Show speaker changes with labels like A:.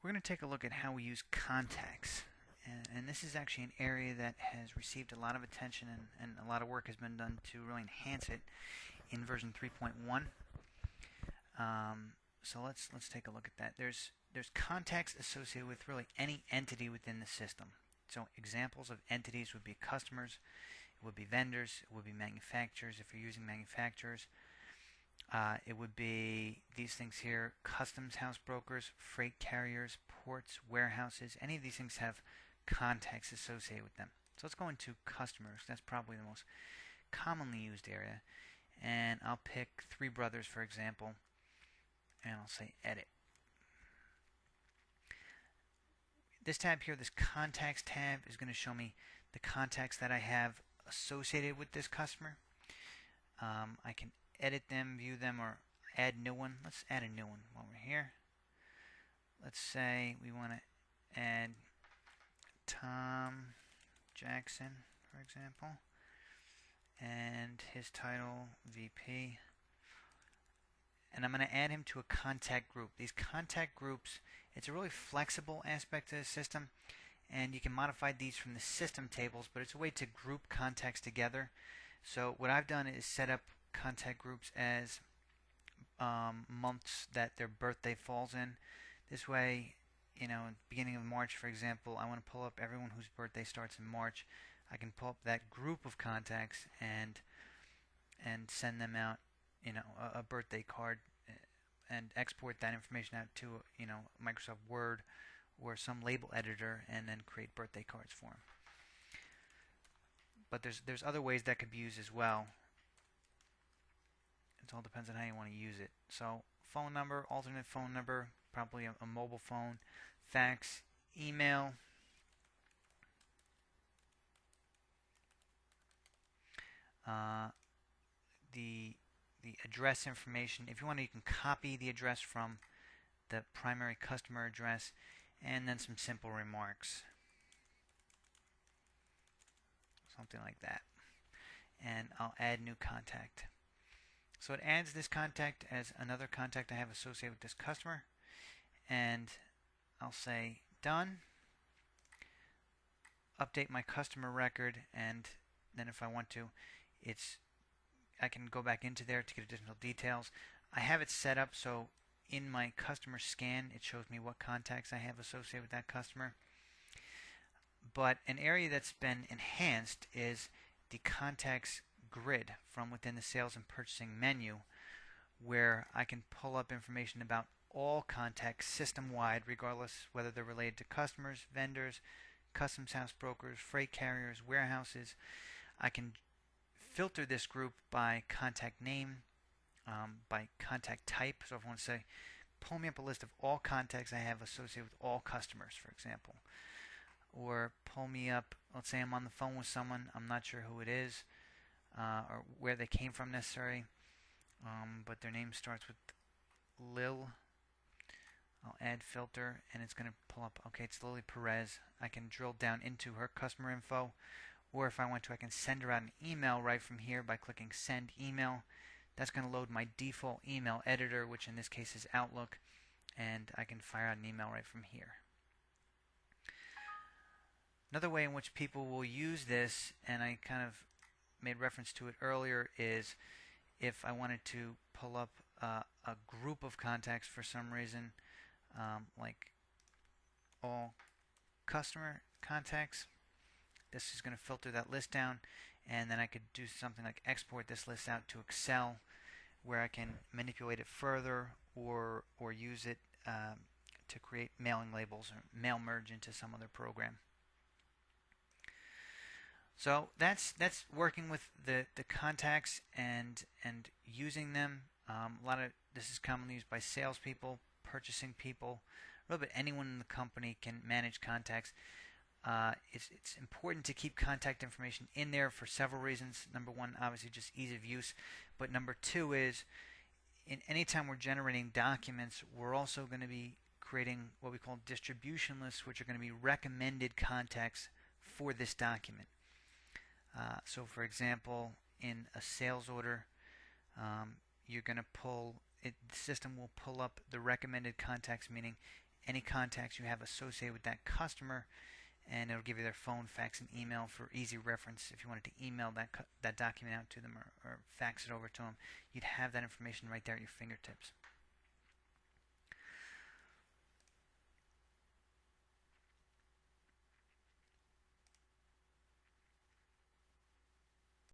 A: We're going to take a look at how we use contacts. And this is actually an area that has received a lot of attention, and a lot of work has been done to really enhance it in version 3.1. So let's take a look at that. There's contacts associated with really any entity within the system. So examples of entities would be customers, it would be vendors, it would be manufacturers if you're using manufacturers. It would be these things here: customs house brokers, freight carriers, ports, warehouses. Any of these things have contacts associated with them. So let's go into customers. That's probably the most commonly used area. And I'll pick Three Brothers, for example, and I'll say edit. This tab here, this contacts tab, is going to show me the contacts that I have associated with this customer. I can edit them, view them, or add new one. Let's add a new one while we're here. Let's say we want to add Tom Jackson, for example, and his title VP. And I'm going to add him to a contact group. These contact groups, it's a really flexible aspect of the system, and you can modify these from the system tables, but it's a way to group contacts together. So what I've done is set up contact groups as months that their birthday falls in. This way, you know, at the beginning of March, for example, I want to pull up everyone whose birthday starts in March. I can pull up that group of contacts and send them out, you know, a birthday card, and export that information out to, you know, Microsoft Word or some label editor, and then create birthday cards for them. But there's other ways that could be used as well. It all depends on how you want to use it. So phone number, alternate phone number, probably a mobile phone, fax, email, the address information. If you want to, you can copy the address from the primary customer address, and then some simple remarks, something like that. And I'll add new contact. So it adds this contact as another contact I have associated with this customer, and I'll say done. Update my customer record, and then if I want to, I can go back into there to get additional details. I have it set up so in my customer scan it shows me what contacts I have associated with that customer. But an area that's been enhanced is the contacts grid from within the sales and purchasing menu, where I can pull up information about all contacts system-wide, regardless whether they're related to customers, vendors, customs house brokers, freight carriers, warehouses. I can filter this group by contact name, by contact type. So if I want to say, pull me up a list of all contacts I have associated with all customers, for example. Or pull me up, let's say I'm on the phone with someone, I'm not sure who it is, or where they came from necessarily, but their name starts with Lil. I'll add filter, and it's going to pull up, okay, it's Lily Perez. I can drill down into her customer info, or if I want to, I can send her out an email right from here by clicking send email. That's going to load my default email editor, which in this case is Outlook, and I can fire out an email right from here. Another way in which people will use this, and I kind of made reference to it earlier, is if I wanted to pull up a group of contacts for some reason, like all customer contacts. This is going to filter that list down, and then I could do something like export this list out to Excel, where I can manipulate it further or use it to create mailing labels or mail merge into some other program. So that's working with the contacts and using them. A lot of this is commonly used by salespeople, purchasing people, a little bit anyone in the company can manage contacts. It's important to keep contact information in there for several reasons. Number one, obviously just ease of use, but number two is anytime we're generating documents, we're also going to be creating what we call distribution lists, which are going to be recommended contacts for this document. So for example, in a sales order, you're going to the system will pull up the recommended contacts, meaning any contacts you have associated with that customer, and it'll give you their phone, fax, and email for easy reference. If you wanted to email that document out to them or fax it over to them, you'd have that information right there at your fingertips.